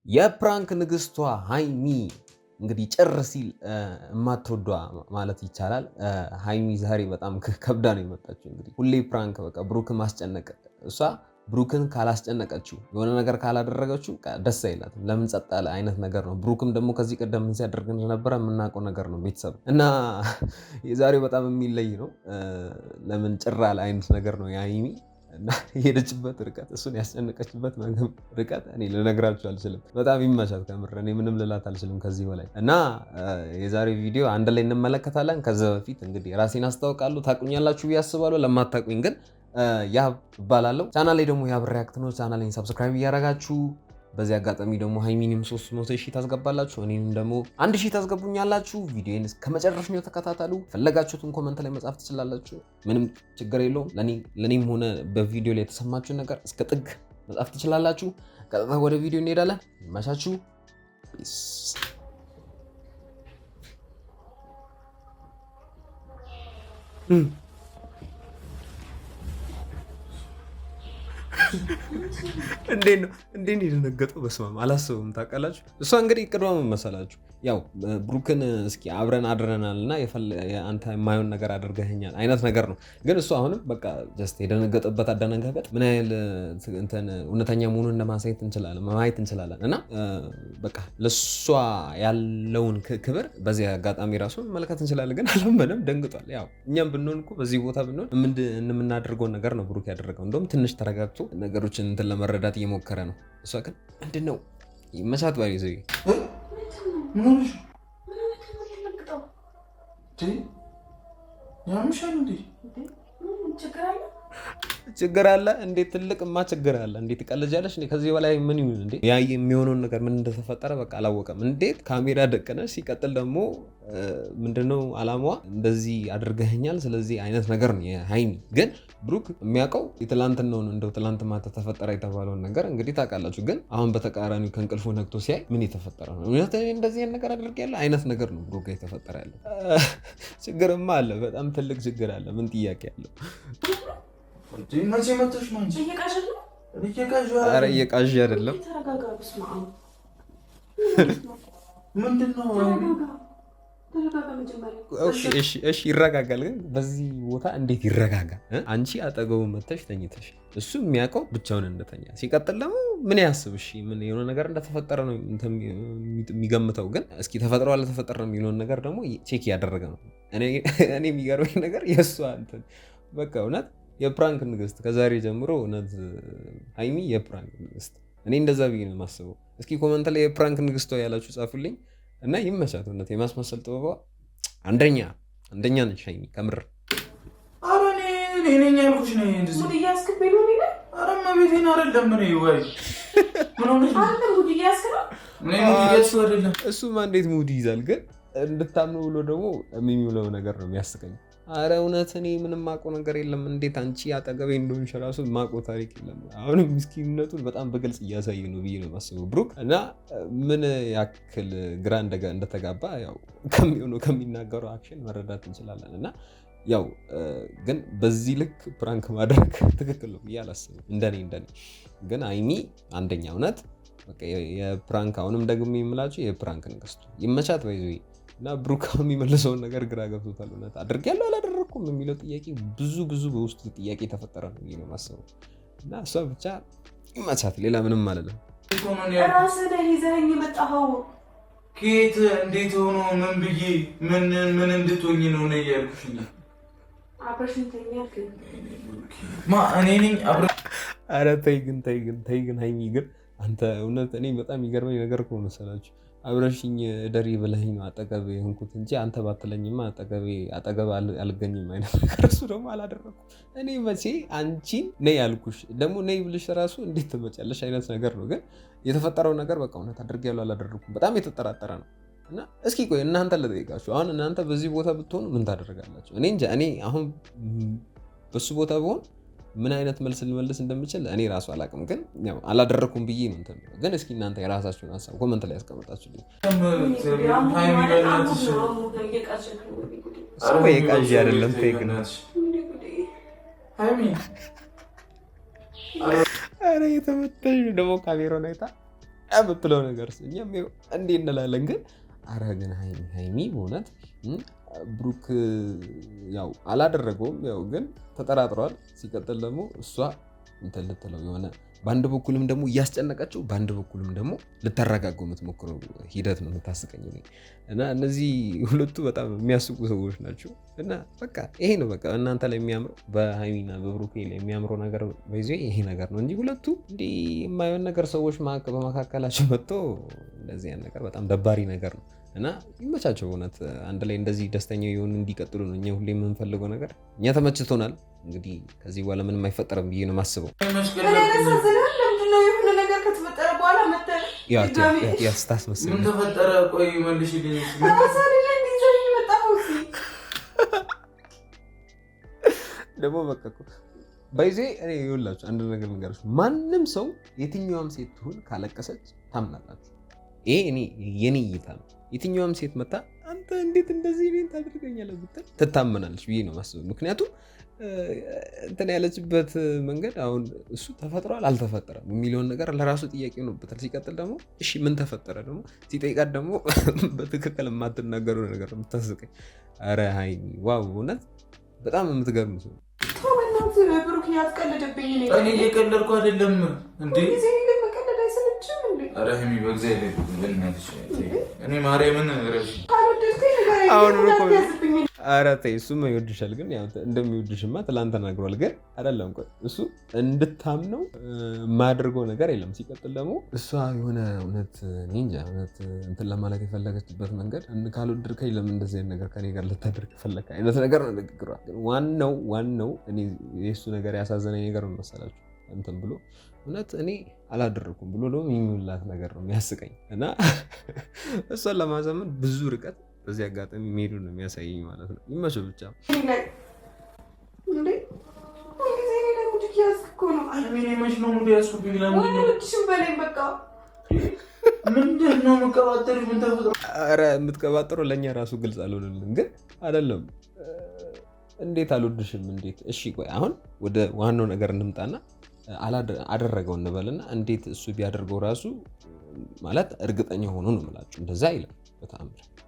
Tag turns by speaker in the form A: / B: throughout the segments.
A: የፕራንክ ንግስቷ ሃይሚ እንግዲህ ጭር ሲል የማትወዷ ማለት ይቻላል። ሃይሚ ዛሬ በጣም ከብዳ ነው የመጣችው። እንግዲህ ሁሌ ፕራንክ በቃ ብሩክን ማስጨነቅ፣ እሷ ብሩክን ካላስጨነቀችው የሆነ ነገር ካላደረገችው ደስ አይላትም። ለምን ጸጥ ያለ አይነት ነገር ነው። ብሩክም ደግሞ ከዚህ ቀደም ምን ሲያደርግ እንደነበረ የምናውቀው ነገር ነው ቤተሰብ እና የዛሬው በጣም የሚለይ ነው። ለምን ጭር ያለ አይነት ነገር ነው የሃይሚ እና የሄደችበት ርቀት እሱን ያስጨነቀችበት ርቀት እኔ ልነግራችሁ አልችልም። በጣም ይመቻት ከምር እኔ ምንም ልላት አልችልም ከዚህ በላይ እና የዛሬ ቪዲዮ አንድ ላይ እንመለከታለን። ከዛ በፊት እንግዲህ ራሴን አስታውቃለሁ። ታቁኛላችሁ ብዬ አስባለሁ። ለማታቁኝ ግን ያብ እባላለሁ። ቻናሌ ደግሞ ያብ ሪያክት ነው። ቻናሌን ሰብስክራይብ እያደረጋችሁ በዚህ አጋጣሚ ደግሞ ሃይሚንም 300,000 ታስገባላችሁ፣ እኔንም ደግሞ 1,000 ታስገቡኛላችሁ። ቪዲዮን ከመጨረሻው ተከታተሉ። ፈለጋችሁትን ኮመንት ላይ መጻፍ ትችላላችሁ። ምንም ችግር የለውም። ለኔም ሆነ በቪዲዮ ላይ የተሰማችሁ ነገር እስከ ጥግ መጻፍ ትችላላችሁ። ቀጥታ ወደ ቪዲዮ እንሄዳለን። ይመቻችሁ። ፒስ እንዴት ነው የደነገጠው? በስመ አብ አላሰቡም። ታውቃላችሁ እሷ እንግዲህ እቅዷ ምን መሰላችሁ? ያው ብሩክን እስኪ አብረን አድረናል እና አንተ የማይሆን ነገር አድርገኸኛል አይነት ነገር ነው። ግን እሱ አሁንም በቃ ጀስት የደነገጠበት አደነጋገጥ ምን ያህል እውነተኛ መሆኑን ማየት እንችላለን እና በቃ ለእሷ ያለውን ክብር በዚህ አጋጣሚ ራሱ መመልከት እንችላለን። ግን አላመነም፣ ደንግጧል። ያው እኛም ብንሆን እኮ በዚህ ቦታ ብንሆን የምናደርገውን ነገር ነው ብሩክ ያደረገው። እንደውም ትንሽ ተረጋግቶ ነገሮችን ለመረዳት እየሞከረ ነው። እሷ ግን ምንድን ነው መሳት ባሪ ዘ ችግር አለ እንዴ? ትልቅማ ችግር አለ። እንዴት ትቀልጃለሽ? ከዚህ በላይ ምን ይሁን እንዴ? ያ የሚሆነውን ነገር ምን እንደተፈጠረ በቃ አላወቀም። እንዴት ካሜራ ደቀነሽ? ሲቀጥል ደግሞ ምንድነው አላማዋ? እንደዚህ አድርገኸኛል፣ ስለዚህ አይነት ነገር ነው የሃይሚ። ግን ብሩክ የሚያውቀው የትላንትናውን እንደው ትላንት ማታ ተፈጠረ የተባለውን ነገር እንግዲህ ታውቃላችሁ። ግን አሁን በተቃራኒው ከእንቅልፉ ነግቶ ሲያይ ምን የተፈጠረ ነው? እውነት እንደዚህ ነገር አድርጌያለሁ አይነት ነገር ነው ብሩክ የተፈጠረ ያለው። ችግርማ አለ፣ በጣም ትልቅ ችግር አለ። ምን ጥያቄ አለው? ኧረ እየቃዥ አይደለም። እሺ ይረጋጋል። ግን በዚህ ቦታ እንዴት ይረጋጋል? አንቺ አጠገቡ መተሽ ተኝተሽ እሱ የሚያውቀው ብቻውን እንደተኛ። ሲቀጥል ደግሞ ምን ያስብ? እሺ ምን የሆነ ነገር እንደተፈጠረ ነው የሚገምተው። ግን እስኪ ተፈጥሮ አልተፈጠረ ነው የሚለውን ነገር ደግሞ ቼክ እያደረገ ነው። እኔ የሚገርመኝ ነገር የእሷ እንትን በቃ እውነት የፕራንክ ንግስት ከዛሬ ጀምሮ እውነት ሃይሚ የፕራንክ ንግስት። እኔ እንደዛ ብዬ ነው የማስበው። እስኪ ኮመንት ላይ የፕራንክ ንግስቷ ያላችሁ ጻፉልኝ እና ይመቻት። እውነት የማስመሰል ጥበቧ አንደኛ ነች ሃይሚ ከምር።
B: ኧረ እኔ ነኝ ያልኩሽ ነው እንደዚህ ሙድ እያስከበኝ ነው አይደል? ኧረ መቤቴን አይደለም ምን ይወይ ምን ሆነሽ ነው? ሙድ እያስከራ ምን ይወይ አይደለም።
A: እሱማ እንዴት ሙድ ይይዛል? ግን እንድታምኑ ብሎ ደግሞ የሚውለው ነገር ነው የሚያስቀኝ። አረ እውነት እኔ ምንም ማውቀው ነገር የለም። እንዴት አንቺ አጠገቤ እንደሆንሽ ራሱ ማውቀው ታሪክ የለም። አሁንም ምስኪንነቱን በጣም በግልጽ እያሳየ ነው ብዬ ነው የማስበው ብሩክ። እና ምን ያክል ግራ እንደተጋባ ያው ከሚሆነው ከሚናገረው አክሽን መረዳት እንችላለን። እና ያው ግን በዚህ ልክ ፕራንክ ማድረግ ትክክል ነው ብዬ አላስብም። እንደኔ ግን ሃይሚ አንደኛ እውነት በቃ የፕራንክ አሁንም ደግሞ የምላችሁ የፕራንክ ንግስቱ ይመቻት ባይዞ እና ብሩክ የሚመልሰውን ነገር ግራ ገብቶታል። እውነት አድርጌያለሁ አላደረኩም የሚለው ጥያቄ ብዙ በውስጡ ጥያቄ የተፈጠረ ነው ብዬ ነው የማስበው። እና እሷ ብቻ ይመቻት፣ ሌላ ምንም አልልም።
C: ራስህ ላይ ይዘኸኝ የመጣኸው
B: ከየት እንዴት ሆኖ ምን ብዬ ምን እንድትሆኝ ነው ነው ያልኩሽ?
C: አብረሽኝ ተኛልክ
B: እኔ ነኝ አብረ
A: ኧረ ተይ ግን ሃይሚ ግን አንተ እውነት እኔ በጣም የሚገርመኝ ነገር እኮ መሰላችሁ አብረሽኝ ደሪ ብለኸኝ ነው አጠገቤ የሆንኩት እንጂ አንተ ባትለኝማ አጠገብ አልገኝም አይነት ነገር። እሱ ደግሞ አላደረኩም። እኔ መቼ አንቺን ነይ ያልኩሽ ደግሞ ነይ ብልሽ ራሱ እንዴት ትመጫለሽ አይነት ነገር ነው። ግን የተፈጠረው ነገር በቃ እውነት አድርጌያለሁ አላደረኩም በጣም የተጠራጠረ ነው። እና እስኪ ቆይ እናንተ ልጠይቃችሁ፣ አሁን እናንተ በዚህ ቦታ ብትሆኑ ምን ታደርጋላችሁ? እኔ እንጃ። እኔ አሁን በሱ ቦታ ብሆን ምን አይነት መልስ ልመልስ እንደምችል እኔ ራሱ አላውቅም። ግን ያው አላደረኩም ብዬ ነው እንትን። ግን እስኪ እናንተ የራሳችሁን ሀሳብ ኮመንት ላይ ያስቀምጣችሁልኝ። የቃዥ አይደለም ፌክ ነው። ኧረ የተመታኝ ደግሞ ካሜራውን አይታ የምትለው ነገር እኛም እንዲህ እንላለን። ግን ኧረ ግን ሀይሚ በእውነት ብሩክ ያው አላደረገውም፣ ያው ግን ተጠራጥረዋል። ሲቀጥል ደግሞ እሷ እንትን ልትለው የሆነ በአንድ በኩልም ደግሞ እያስጨነቀችው በአንድ በኩልም ደግሞ ልታረጋገው የምትሞክረው ሂደት ነው የምታስቀኝ እና እነዚህ ሁለቱ በጣም የሚያስቁ ሰዎች ናቸው። እና በቃ ይሄ ነው በቃ እናንተ ላይ የሚያምረው በሀይሚና በብሩክ ላይ የሚያምረው ነገር በይዞ ይሄ ነገር ነው እንጂ ሁለቱ እንዲህ የማይሆን ነገር ሰዎች በመካከላቸው መጥቶ እንደዚህ ያን ነገር በጣም ደባሪ ነገር ነው እና ይመቻቸው። እውነት አንድ ላይ እንደዚህ ደስተኛ የሆኑ እንዲቀጥሉ ነው እኛ ሁሌ የምንፈልገው ነገር። እኛ ተመችቶናል። እንግዲህ ከዚህ በኋላ ምንም አይፈጠርም ብዬ ነው የማስበው። ስታስመስል
B: ምን ተፈጠረ? ቆይ መልሽልኝ።
A: ደግሞ በቃ ባይዜ እኔ ይኸውላችሁ አንድ ነገር ልንገራችሁ። ማንም ሰው የትኛዋም ሴት ትሁን ካለቀሰች ታምናላችሁ። ይሄ የኔ እይታ ነው። የትኛዋም ሴት መታ አንተ እንዴት እንደዚህ እኔን ታደርገኛለህ ብትል ትታመናለች ብዬ ነው የማስበው። ምክንያቱም እንትን ያለችበት መንገድ አሁን እሱ ተፈጥሯል አልተፈጠረም የሚለውን ነገር ለራሱ ጥያቄ ሆኖበታል። ሲቀጥል ደግሞ እሺ ምን ተፈጠረ ደግሞ ሲጠይቃት ደግሞ በትክክል የማትናገረው ነገር ነው የምታስቀኝ። ኧረ ሀይሚ ዋው እውነት በጣም የምትገርም ሰው።
B: እኔ እየቀለድኩ አይደለም እንዴ? ኧረ ሀይሚ በእግዚአብሔር እኔ ማርያምን አሁን ኧረ ተይ እሱማ ይወድሻል። ግን ያው እንደሚወድሽማ ትላንት ተናግሯል። ግን አይደለም ቆይ እሱ እንድታምነው የማያደርገው ነገር የለም። ሲቀጥል ደግሞ እሷ የሆነ እውነት እኔ እንጃ እውነት እንትን ለማለት የፈለገችበት መንገድ ካልወደድከኝ ለምን እንደዚህ አይነት ነገር ከኔ ጋር ልታደርግ ፈለግክ አይነት ነገር ነው ንግግሯ። ግን ዋናው እኔ የእሱ ነገር ያሳዘነኝ ነገር ነው መሰላችሁ እንትን ብሎ እውነት እኔ አላደረኩም ብሎ ደግሞ የሚውላት ነገር ነው የሚያስቀኝ እና እሷን ለማዘመን ብዙ ርቀት በዚህ አጋጣሚ መሄዱ ነው የሚያሳየኝ ማለት ነው። ይመቸው ብቻ ኧረ የምትቀባጠረው ለእኛ ራሱ ግልጽ አልሆንልን። ግን አይደለም እንዴት አልወድሽም እንዴት? እሺ ቆይ አሁን ወደ ዋናው ነገር እንምጣና አደረገው እንበልና እንዴት እሱ ቢያደርገው ራሱ ማለት እርግጠኛ ሆኖ ነው የምላችሁ እንደዛ አይልም።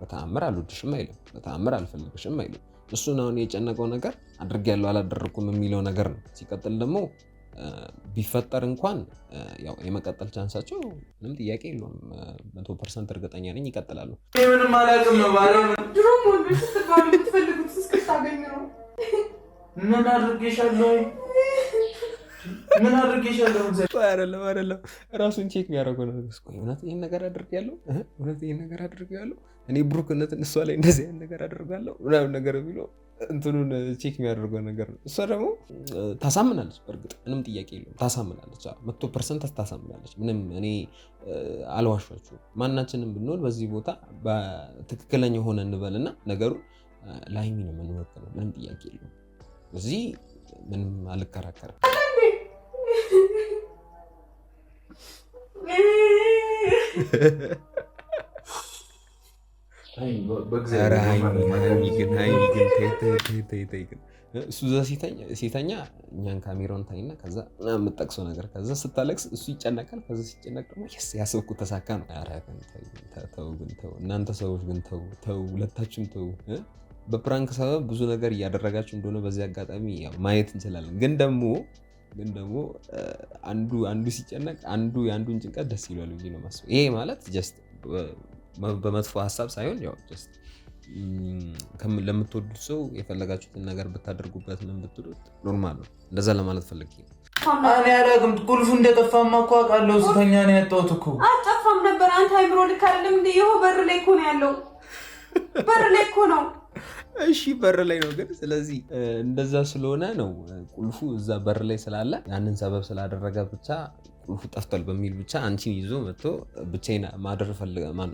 B: በተአምር አልወድሽም አይልም። በተአምር አልፈልግሽም አይልም። እሱን አሁን የጨነቀው ነገር አድርጌያለሁ አላደረኩም የሚለው ነገር ነው። ሲቀጥል ደግሞ ቢፈጠር እንኳን ያው የመቀጠል ቻንሳቸው ምንም ጥያቄ የለውም። 100% እርግጠኛ ነኝ ይቀጥላሉ። ምንም አላውቅም ነው ባለው
C: ድሮም ወንዶች ስትባሉ የምትፈልጉት እስክታገኙ ነው።
B: ምን አድርጌሻለሁ? ምን አድርጌሻለሁ?
A: አይደለም ራሱን ቼክ የሚያደርገው ነው። እውነት ይሄን ነገር አድርጌያለሁ? እውነት ይሄን ነገር አድርጌያለሁ? እኔ ብሩክነትን እሷ ላይ እንደዚህ አይነት ነገር አድርጋለሁ ምናምን ነገር የሚለው እንትኑን ቼክ የሚያደርገው ነገር ነው። እሷ ደግሞ ታሳምናለች። በእርግጥ ምንም ጥያቄ የለውም ታሳምናለች። 100% ታሳምናለች። ምንም እኔ አልዋሻችሁም። ማናችንም ብንሆን በዚህ ቦታ በትክክለኛ ሆነ እንበልና ነገሩ ለሀይሚ ነው የምንወክለው። ምንም ጥያቄ የለውም። እዚህ ምንም አልከራከርም። እሱ እዛ ሲተኛ እኛን ካሜራውን ታይና ከዛ የምጠቅሰው ነገር ከዛ ስታለቅስ እሱ ይጨነቃል። ከዛ ሲጨነቅ ደግሞ ያሰብኩ ተሳካ ነው። ኧረ ግን ተው እናንተ ሰዎች ግን ተው፣ ሁለታችሁም ተው። በፕራንክ ሰበብ ብዙ ነገር እያደረጋችሁ እንደሆነ በዚህ አጋጣሚ ማየት እንችላለን። ግን ደግሞ አንዱ ሲጨነቅ አንዱ የአንዱን ጭንቀት ደስ ይሏል ብዬ ነው የማስበው። ይሄ ማለት ጀስት በመጥፎ ሀሳብ ሳይሆን ያው ጀስት ለምትወዱት ሰው የፈለጋችሁትን ነገር ብታደርጉበት ምን ብትሉት ኖርማል ነው። እንደዛ ለማለት ፈልጌ ነው።
B: እኔ አላውቅም። ቁልፉ እንደጠፋማ እኮ አውቃለሁ። ስተኛ ነው ያጣሁት እኮ።
C: አልጠፋም ነበር። አንተ አይምሮ ልክ አይደለም እንዴ? ይኸው በር ላይ እኮ ነው ያለው። በር ላይ እኮ ነው።
A: እሺ በር ላይ ነው። ግን ስለዚህ እንደዛ ስለሆነ ነው ቁልፉ እዛ በር ላይ ስላለ ያንን ሰበብ ስላደረገ ብቻ ቁልፉ ጠፍቷል በሚል ብቻ አንቺን ይዞ መጥቶ ብቻዬን ማደር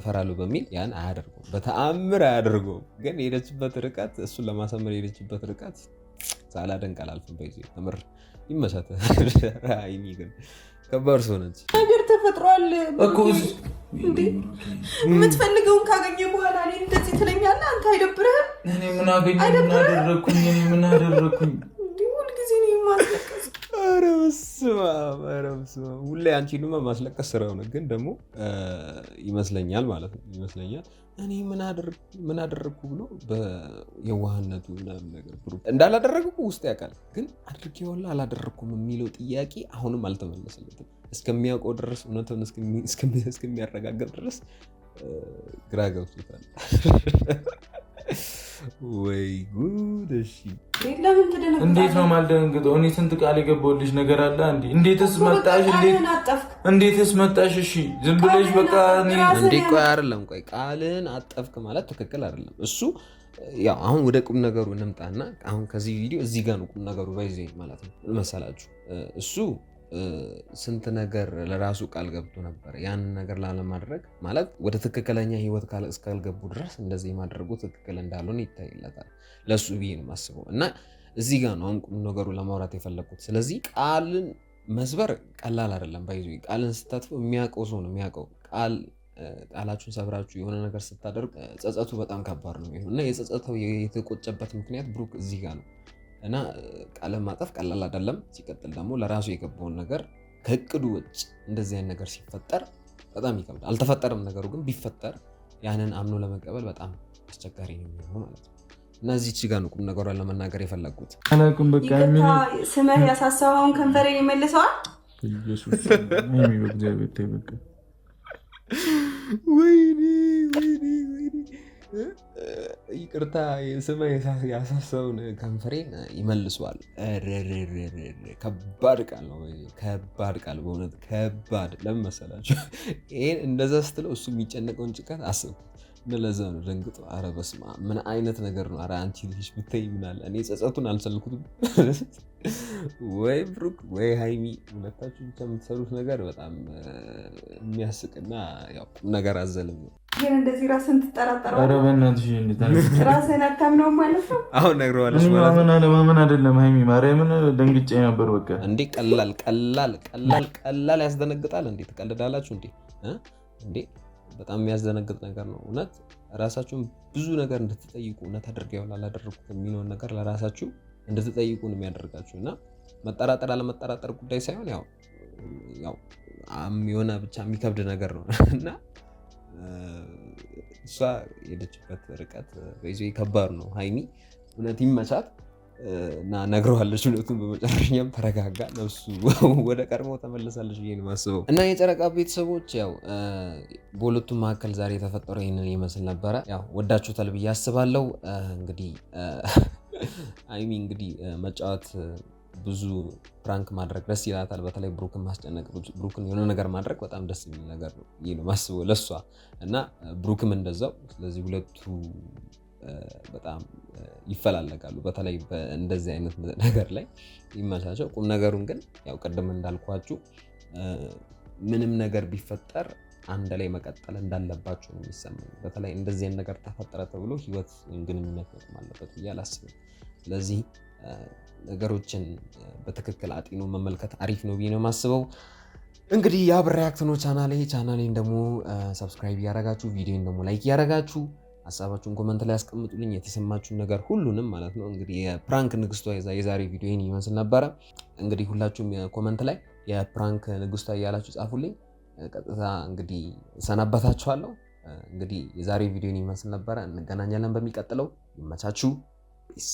A: እፈራለሁ በሚል ያን አያደርገውም። በተአምር አያደርገውም። ግን የሄደችበት ርቀት እሱን ለማሳመር የሄደችበት ርቀት ሳላደንቅ አላልፍም። በይዜ ተምር ይመቻት። ሀይሚ ግን ከባድ ሰው ነች።
C: ነገር ተፈጥሯል እኮ የምትፈልገውን ካገኘ በኋላ እኔ እንደዚህ ትለኛለህ። አንተ አይደብርህም?
B: እኔ ምን አገኘሁ? ምን አደረኩኝ? ሁልጊዜ
C: ነው የማስለቀስ።
B: ኧረ በስመ አብ ሁሌ አንቺንማ ማስለቀስ ስራው ነው። ግን ደግሞ ይመስለኛል ማለት ነው ይመስለኛል እኔ ምን አደረግኩ ብሎ በየዋህነቱ ምናምን ነገር ብሩክ እንዳላደረግኩ ውስጥ ያውቃል። ግን አድርጌዋለሁ አላደረግኩም የሚለው ጥያቄ አሁንም አልተመለሰለትም። እስከሚያውቀው ድረስ እውነቱን እስከሚያረጋግጥ ድረስ ግራ ገብቶታል። ወይ ጉድ! እሺ
D: እንዴት ነው ማልደንግጠው? እኔ ስንት ቃል የገባሁልሽ ነገር አለ እንዴ? እንዴትስ መጣሽ? እሺ ዝም ብለሽ በቃ
B: እንዴ ቆይ አይደለም፣ ቆይ ቃልን አጠፍክ ማለት ትክክል አይደለም። እሱ ያው አሁን ወደ ቁም ነገሩ እንምጣና አሁን ከዚህ ቪዲዮ እዚህ ጋር ነው ቁም ነገሩ ባይዘኝ ማለት ነው መሰላችሁ። እሱ ስንት ነገር ለራሱ ቃል ገብቶ ነበር። ያንን ነገር ላለማድረግ ማለት ወደ ትክክለኛ ህይወት እስካልገቡ ድረስ እንደዚህ ማድረጉ ትክክል እንዳልሆነ ይታይለታል። ለሱ ብዬ ነው የማስበው እና እዚህ ጋር ነው አሁን ቁም ነገሩ ለማውራት የፈለኩት። ስለዚህ ቃልን መስበር ቀላል አይደለም። ባይዞ ቃልን ስታጥፉ የሚያውቀው ሰው ነው የሚያውቀው። ቃላችሁን ሰብራችሁ የሆነ ነገር ስታደርጉ ጸጸቱ በጣም ከባድ ነው እና የጸጸተው የተቆጨበት ምክንያት ብሩክ እዚህ ጋር ነው እና ቃልን ማጠፍ ቀላል አይደለም። ሲቀጥል ደግሞ ለራሱ የገባውን ነገር ከእቅዱ ውጭ እንደዚህ አይነት ነገር ሲፈጠር በጣም ይከብዳል። አልተፈጠረም ነገሩ፣ ግን ቢፈጠር ያንን አምኖ ለመቀበል በጣም አስቸጋሪ ነው የሚሆነው ማለት ነው። እና እዚች ጋር ነው ቁም ነገሯን ለመናገር የፈለግኩት።
D: አላውቅም በቃ
C: ስምህ ያሳሰበውን ከንፈሬን ይመልሰዋል።
B: ወይኔ ይቅርታ ስመ ያሳሰውን ከንፈሬን ይመልሰዋል። ከባድ ቃል ነው፣ ከባድ ቃል በእውነት ከባድ። ለምን መሰላችሁ? ይሄን እንደዛ ስትለው እሱ የሚጨነቀውን ጭንቀት አስብ። ለዛ ነው ደንግጦ ኧረ በስመ አብ ምን አይነት ነገር ነው? ኧረ አንቺ ልጅ ብታይ ምናለ። እኔ ጸጸቱን አልሰልኩትም። ወይ ብሩክ ወይ ሃይሚ ሁለታችሁ ብቻ የምትሰሩት ነገር በጣም የሚያስቅና ያው ነገር አዘልም ነው።
C: ግን እንደዚህ ራስን ትጠራጠረው?
D: ኧረ በእናትሽ
C: ራስን አታምነውም ማለት ነው።
B: አሁን ነግረዋለች ማለት ነው።
D: ማመን አይደለም ሃይሚ ማርያምን ደንግጬ ነበር። በቃ
B: እንዴ ቀላል ያስደነግጣል እንዴ? ትቀልዳላችሁ እንዴ? እንዴ በጣም የሚያስደነግጥ ነገር ነው እውነት። ራሳችሁን ብዙ ነገር እንድትጠይቁ እውነት አድርጌዋለሁ አላደረኩት የሚለውን ነገር ለራሳችሁ እንድትጠይቁ ነው የሚያደርጋችሁ። እና መጠራጠር አለመጠራጠር ጉዳይ ሳይሆን ያው የሆነ ብቻ የሚከብድ ነገር ነው እና እሷ የሄደችበት ርቀት በይዞ ከባድ ነው። ሃይሚ እውነት ይመቻት እና ነግረዋለች እውነቱን። በመጨረሻም ተረጋጋ፣ ነፍሱ ወደ ቀድሞ ተመልሳለች ብዬ ነው የማስበው። እና የጨረቃ ቤተሰቦች ያው በሁለቱም መካከል ዛሬ የተፈጠረው ይህንን ይመስል ነበረ። ያው ወዳችሁታል ብዬ አስባለሁ። እንግዲህ ሃይሚ እንግዲህ መጫወት ብዙ ፕራንክ ማድረግ ደስ ይላታል። በተለይ ብሩክን ማስጨነቅ፣ ብሩክን የሆነ ነገር ማድረግ በጣም ደስ የሚል ነገር ነው ይሄ ነው ማስበው ለሷ እና ብሩክም እንደዛው። ስለዚህ ሁለቱ በጣም ይፈላለጋሉ። በተለይ እንደዚህ አይነት ነገር ላይ ይመቻቸው። ቁም ነገሩን ግን ያው ቅድም እንዳልኳችሁ ምንም ነገር ቢፈጠር አንድ ላይ መቀጠል እንዳለባችሁ ነው የሚሰማኝ። በተለይ እንደዚህ አይነት ነገር ተፈጠረ ተብሎ ህይወት ግንኙነት መቆም አለበት ብዬ አላስብም። ስለዚህ ነገሮችን በትክክል አጢኖ መመልከት አሪፍ ነው ብዬ ነው የማስበው። እንግዲህ የአብር ሪያክት ነው ቻናሌን ደግሞ ሰብስክራይብ እያደረጋችሁ ቪዲዮን ደግሞ ላይክ እያደረጋችሁ ሀሳባችሁን ኮመንት ላይ ያስቀምጡልኝ፣ የተሰማችሁን ነገር ሁሉንም ማለት ነው። እንግዲህ የፕራንክ ንግስቷ የዛሬ ቪዲዮ ይህን ይመስል ነበረ። እንግዲህ ሁላችሁም ኮመንት ላይ የፕራንክ ንግስቷ እያላችሁ ጻፉልኝ። ቀጥታ እንግዲህ እሰናበታችኋለሁ። እንግዲህ የዛሬ ቪዲዮ ይህን ይመስል ነበረ። እንገናኛለን በሚቀጥለው። ይመቻችሁ። ፒስ